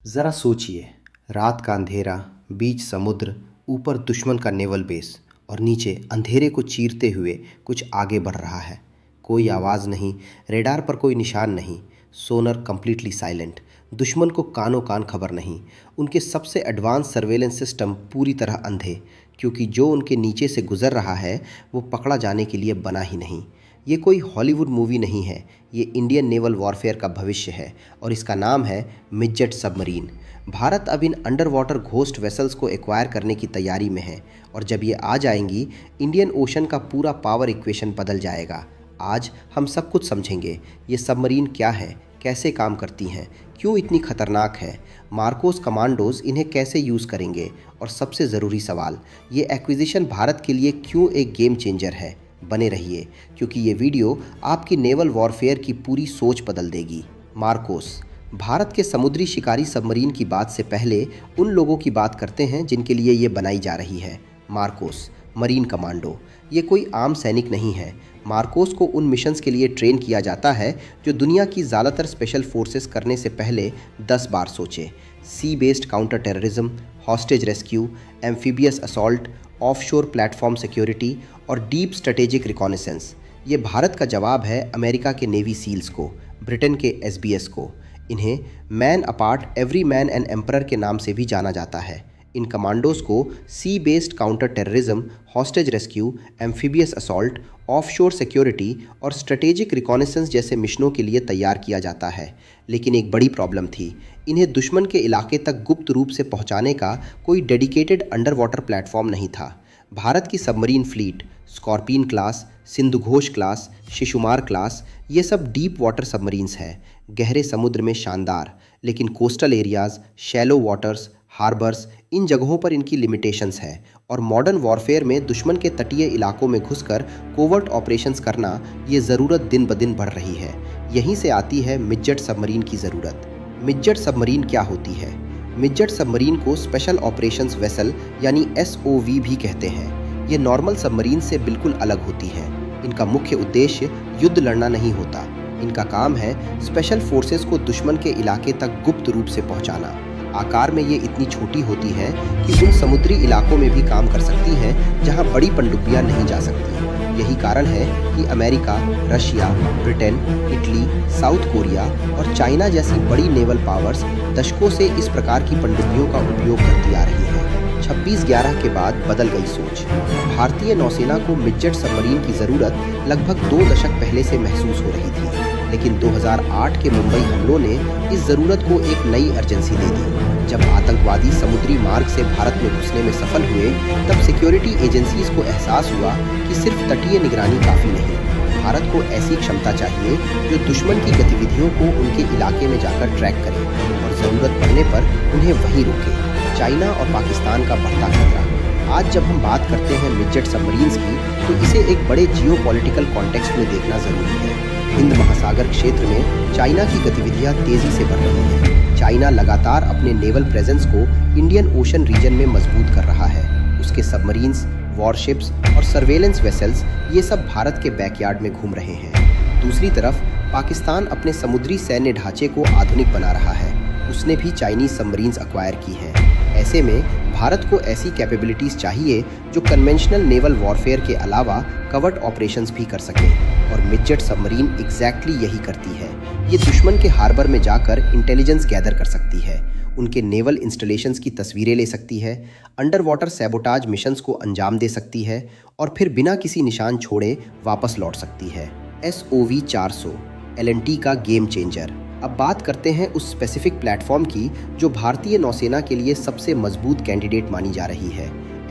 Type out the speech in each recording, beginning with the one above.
ज़रा सोचिए, रात का अंधेरा, बीच समुद्र, ऊपर दुश्मन का नेवल बेस और नीचे अंधेरे को चीरते हुए कुछ आगे बढ़ रहा है। कोई आवाज़ नहीं, रेडार पर कोई निशान नहीं, सोनर कंप्लीटली साइलेंट। दुश्मन को कानों कान खबर नहीं। उनके सबसे एडवांस सर्वेलेंस सिस्टम पूरी तरह अंधे, क्योंकि जो उनके नीचे से गुजर रहा है वो पकड़ा जाने के लिए बना ही नहीं। ये कोई हॉलीवुड मूवी नहीं है, ये इंडियन नेवल वॉरफेयर का भविष्य है और इसका नाम है मिडजेट सबमरीन। भारत अब in under water ghost vessels को एक्वायर करने की तैयारी में है और जब ये आ जाएंगी, इंडियन ओशन का पूरा पावर इक्वेशन बदल जाएगा। आज हम सब कुछ समझेंगे। ये सबमरीन क्या है, कैसे काम करती हैं, क्यों इतनी खतरनाक है, मार्कोस कमांडोज इन्हें कैसे यूज़ करेंगे और सबसे ज़रूरी सवाल, ये एक्विजिशन भारत के लिए क्यों एक गेम चेंजर है। बने रहिए, क्योंकि ये वीडियो आपकी नेवल वॉरफेयर की पूरी सोच बदल देगी। मार्कोस। भारत के समुद्री शिकारी सबमरीन की बात से पहले उन लोगों की बात करते हैं जिनके लिए ये बनाई जा रही है। Marcos marine commando. ये कोई आम सैनिक नहीं है। मार्कोस को उन मिशंस के लिए ट्रेन किया जाता है जो दुनिया की ज़्यादातर स्पेशल फोर्सेस करने से पहले 10 बार सोचे। Sea based counter terrorism, hostage rescue, amphibious assault, offshore platform security और डीप स्ट्रेटेजिक रिकॉनेसेंस। ये भारत का जवाब है अमेरिका के नेवी सील्स को, ब्रिटेन के SBS को। इन्हें man apart every man and emperor के नाम से भी जाना जाता है। इन कमांडोज को sea based counter terrorism, hostage rescue, amphibious assault, offshore security और स्ट्रेटेजिक रिकॉनेसेंस जैसे मिशनों के लिए तैयार किया जाता है। लेकिन एक बड़ी प्रॉब्लम थी, इन्हें दुश्मन के इलाके तक गुप्त रूप से पहुंचाने का कोई डेडिकेटेड अंडर वाटर प्लेटफॉर्म नहीं था। भारत की submarine fleet, Scorpene class, Sindhughosh class, Shishumar class, ये सब डीप वाटर सबमरीन्स हैं। गहरे समुद्र में शानदार, लेकिन coastal areas, shallow waters, harbours, इन जगहों पर इनकी लिमिटेशंस है और मॉडर्न वॉरफेयर में दुश्मन के तटीय इलाकों में घुसकर कोवर्ट ऑपरेशंस करना, ये ज़रूरत दिन ब दिन बढ़ रही है। यहीं से आती है मिडजेट सबमरीन की ज़रूरत। मिडजेट सबमरीन क्या होती है? मिडजेट सबमरीन को स्पेशल ऑपरेशंस वेसल यानी SOV भी कहते हैं। ये नॉर्मल सबमरीन से बिल्कुल अलग होती हैं। इनका मुख्य उद्देश्य युद्ध लड़ना नहीं होता। इनका काम है स्पेशल फोर्सेस को दुश्मन के इलाके तक गुप्त रूप से पहुंचाना। आकार में ये इतनी छोटी होती हैं कि उन समुद्री इलाकों में भी काम कर सकती हैं जहां बड़ी पनडुब्बियां नहीं जा सकती। यही कारण है कि America, Russia, Britain, Italy, south Korea और चाइना जैसी बड़ी नेवल पावर्स दशकों से इस प्रकार की पनडुब्बियों का उपयोग करती आ रही हैं। 26/11 के बाद बदल गई सोच। भारतीय नौसेना को मिडजेट सबमरीन की ज़रूरत लगभग 2 दशक पहले से महसूस हो रही थी, लेकिन 2008 के मुंबई हमलों ने इस ज़रूरत को एक नई अर्जेंसी दे दी। जब आतंकवादी समुद्री मार्ग से भारत में घुसने में सफल हुए, तब सिक्योरिटी एजेंसीज को एहसास हुआ कि सिर्फ तटीय निगरानी काफ़ी नहीं। भारत को ऐसी क्षमता चाहिए जो दुश्मन की गतिविधियों को उनके इलाके में जाकर ट्रैक करे और ज़रूरत पड़ने पर उन्हें वहीं रोके। चाइना और पाकिस्तान का बढ़ता खतरा। आज जब हम बात करते हैं मिडजेट सबमरीन्स की, तो इसे एक बड़े जियोपॉलिटिकल कॉन्टेक्स्ट में देखना ज़रूरी है। हिंद महासागर क्षेत्र में चाइना की गतिविधियां तेजी से बढ़ रही हैं। चाइना लगातार अपने नेवल प्रेजेंस को इंडियन ओशन रीजन में मजबूत कर रहा है। उसके सबमरीन्स, वॉरशिप्स और सर्वेलेंस वेसल्स, ये सब भारत के बैकयार्ड में घूम रहे हैं। दूसरी तरफ पाकिस्तान अपने समुद्री सैन्य ढांचे को आधुनिक बना रहा है। उसने भी चाइनीज सबमरीन्स एक्वायर की हैं। ऐसे में भारत को ऐसी कैपेबिलिटीज़ चाहिए जो कन्वेंशनल नेवल वॉरफेयर के अलावा कवर्ट ऑपरेशंस भी कर सकें, और मिडजेट सबमरीन एग्जैक्टली यही करती है। ये दुश्मन के हार्बर में जाकर इंटेलिजेंस गैदर कर सकती है, उनके नेवल इंस्टॉलेशंस की तस्वीरें ले सकती है, अंडर वाटर सैबोटाज मिशंस को अंजाम दे सकती है और फिर बिना किसी निशान छोड़े वापस लौट सकती है। SOV 400 L&T का गेम चेंजर। अब बात करते हैं उस स्पेसिफिक प्लेटफॉर्म की जो भारतीय नौसेना के लिए सबसे मजबूत कैंडिडेट मानी जा रही है।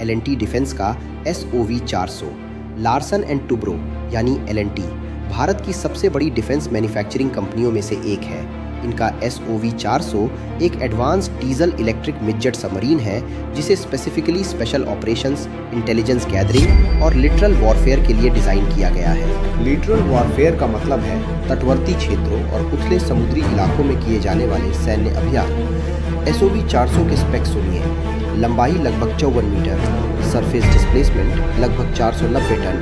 L&T डिफेंस का SOV 400। लार्सन एंड टुब्रो यानी L&T भारत की सबसे बड़ी डिफेंस मैन्युफैक्चरिंग कंपनियों में से एक है। इनका SOV 400 एक एडवांस डीजल इलेक्ट्रिक मिडजेट सबमरीन है जिसे specifically special operations, intelligence gathering और लिटरल वॉरफेयर के लिए डिज़ाइन किया गया है। लिटरल वॉरफेयर का मतलब है तटवर्ती क्षेत्रों और उथले समुद्री इलाकों में किए जाने वाले सैन्य अभियान। SOV 400 के स्पेक्स सुनिए। लंबाई लगभग 54 मीटर, सरफेस डिस्प्लेसमेंट लगभग 490 टन,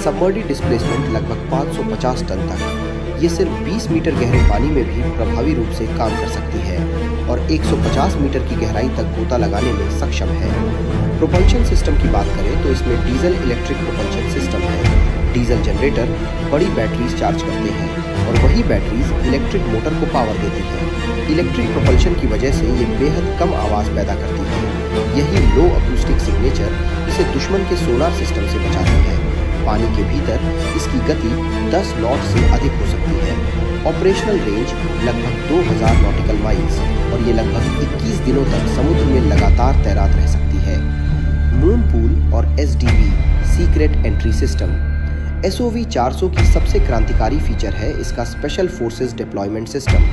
सबमर्डी डिस्प्लेसमेंट लगभग 550 टन तक। ये सिर्फ 20 मीटर गहरे पानी में भी प्रभावी रूप से काम कर सकती है। और 150 मीटर की गहराई तक गोता लगाने में सक्षम है। प्रोपल्शन सिस्टम की बात करें तो इसमें डीजल इलेक्ट्रिक प्रोपल्शन सिस्टम है। डीजल जनरेटर बड़ी बैटरीज चार्ज करते हैं और वही बैटरीज इलेक्ट्रिक मोटर को पावर देती है। इलेक्ट्रिक प्रोपल्शन की वजह से ये बेहद कम आवाज़ पैदा करती है। यही लो अकूस्टिक सिग्नेचर इसे दुश्मन के सोनार सिस्टम से बचाती है। पानी के भीतर इसकी गति 10 नॉट से अधिक हो सकती है। ऑपरेशनल रेंज लगभग 2000 नॉटिकल माइल्स और ये लगभग 21 दिनों तक समुद्र में लगातार तैरात रह सकती है। मून पूल और SDV secret entry system. SOV 400 की सबसे क्रांतिकारी फीचर है इसका स्पेशल फोर्सेस डिप्लॉयमेंट सिस्टम।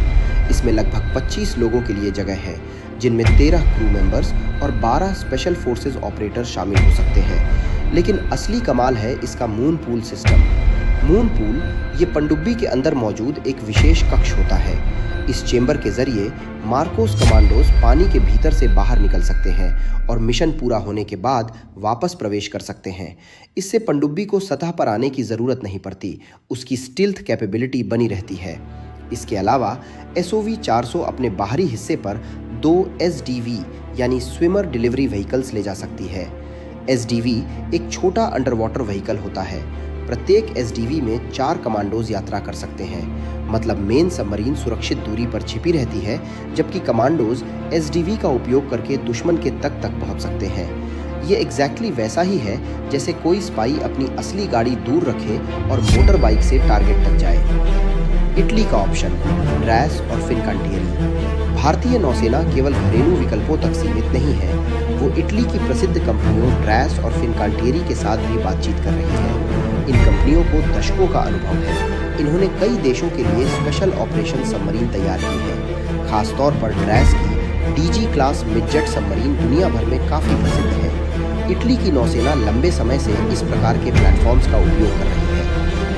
इसमें लगभग 25 लोगों के लिए जगह है, जिनमें 13 क्रू मेंबर्स और 12 स्पेशल फोर्सेस ऑपरेटर शामिल हो सकते हैं। लेकिन असली कमाल है इसका moon pool system. Moon pool ये पनडुब्बी के अंदर मौजूद एक विशेष कक्ष होता है। इस चेंबर के जरिए मार्कोस कमांडोज पानी के भीतर से बाहर निकल सकते हैं और मिशन पूरा होने के बाद वापस प्रवेश कर सकते हैं। इससे पनडुब्बी को सतह पर आने की ज़रूरत नहीं पड़ती, उसकी स्टिल्थ कैपेबिलिटी बनी रहती है। इसके अलावा SOV 400 अपने बाहरी हिस्से पर 2 SDV यानी स्विमर डिलीवरी व्हीकल्स ले जा सकती है। SDV एक छोटा अंडर वाटर व्हीकल होता है। प्रत्येक SDV में 4 कमांडोज यात्रा कर सकते हैं। मतलब मेन सबमरीन सुरक्षित दूरी पर छिपी रहती है, जबकि कमांडोज SDV का उपयोग करके दुश्मन के तक पहुंच सकते हैं। ये एग्जैक्टली वैसा ही है जैसे कोई स्पाई अपनी असली गाड़ी दूर रखे और मोटर बाइक से टारगेट तक जाए। इटली का ऑप्शन ड्रैस और फिनकांटिएरी। भारतीय नौसेना केवल घरेलू विकल्पों तक सीमित नहीं है, वो इटली की प्रसिद्ध कंपनियों ड्रैस और फिनकांटिएरी के साथ भी बातचीत कर रही है। इन कंपनियों को दशकों का अनुभव है। इन्होंने कई देशों के लिए स्पेशल ऑपरेशन सबमरीन तैयार की है। खासतौर पर ड्रैस की DG क्लास मिडजेट सबमरीन दुनिया भर में काफ़ी प्रसिद्ध है। इटली की नौसेना लंबे समय से इस प्रकार के प्लेटफॉर्म्स का उपयोग कर रही है।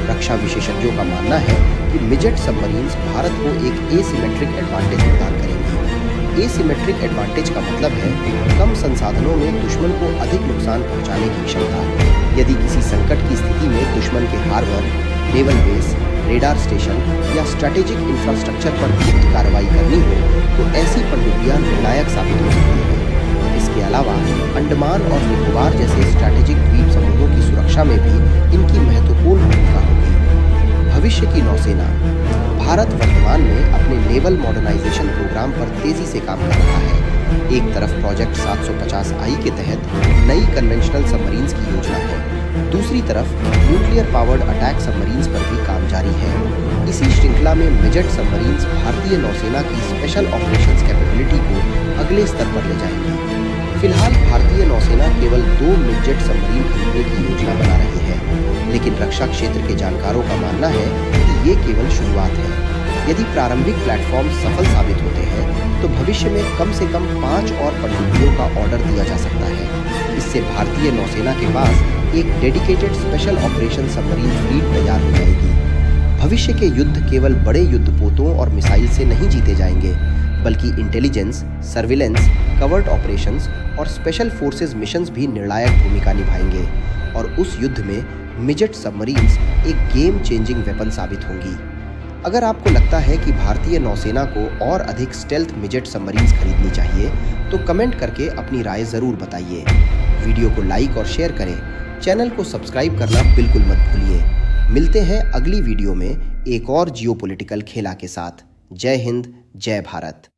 रक्षा विशेषज्ञों का मानना है कि मिडजेट सबमरीन्स भारत को एक एसिमेट्रिक एडवांटेज प्रदान करेंगी। एसिमेट्रिक एडवांटेज का मतलब है कम संसाधनों में दुश्मन को अधिक नुकसान पहुंचाने की क्षमता। यदि किसी संकट की स्थिति में दुश्मन के harbour, naval base, radar station या स्ट्रैटेजिक इंफ्रास्ट्रक्चर पर गुप्त कार्रवाई करनी हो तो ऐसी पनडुब्बियां निर्णायक साबित हो सकती हैं। इसके अलावा अंडमान और निकोबार जैसे स्ट्रैटेजिक द्वीप समूहों की सुरक्षा में भी इनकी महत्वपूर्ण भूमिका होगी। भविष्य की नौसेना। भारत वर्तमान में अपने नेवल मॉडर्नाइजेशन प्रोग्राम पर तेजी से काम कर रहा है। एक तरफ प्रोजेक्ट 750I के तहत नई कन्वेंशनल सबमरीन्स की योजना है, दूसरी तरफ न्यूक्लियर पावर्ड अटैक सबमरीन्स पर भी काम जारी है। इसी श्रृंखला में मिडजेट सबमरीन्स भारतीय नौसेना की स्पेशल ऑपरेशंस कैपेबिलिटी को अगले स्तर पर ले जाएंगी। फिलहाल भारतीय नौसेना केवल 2 मिडजेट सबमरीन खरीदने की योजना बना रही है, लेकिन रक्षा क्षेत्र के जानकारों का मानना है कि ये केवल शुरुआत है। यदि प्रारंभिक प्लेटफॉर्म सफल साबित होते हैं तो भविष्य में कम से कम 5 और पनडुब्बियों का ऑर्डर दिया जा सकता है। इससे भारतीय नौसेना के पास एक dedicated special operation submarine fleet तैयार हो जाएगी। भविष्य के युद्ध केवल बड़े युद्धपोतों और मिसाइल से नहीं जीते जाएंगे, बल्कि इंटेलिजेंस, सर्विलेंस, कवर्ट ऑपरेशंस और स्पेशल फोर्सेस मिशंस भी निर्णायक भूमिका निभाएंगे और उस युद्ध में मिडजेट सबमरीन्स एक गेम चेंजिंग वेपन साबित होंगी। अगर आपको लगता है कि भारतीय नौसेना को और अधिक स्टेल्थ मिडजेट सबमरीन्स खरीदनी चाहिए तो कमेंट करके अपनी राय ज़रूर बताइए। वीडियो को लाइक और शेयर करें। चैनल को सब्सक्राइब करना बिल्कुल मत भूलिए। मिलते हैं अगली वीडियो में एक और जियोपॉलिटिकल खेला के साथ। जय हिंद, जय भारत।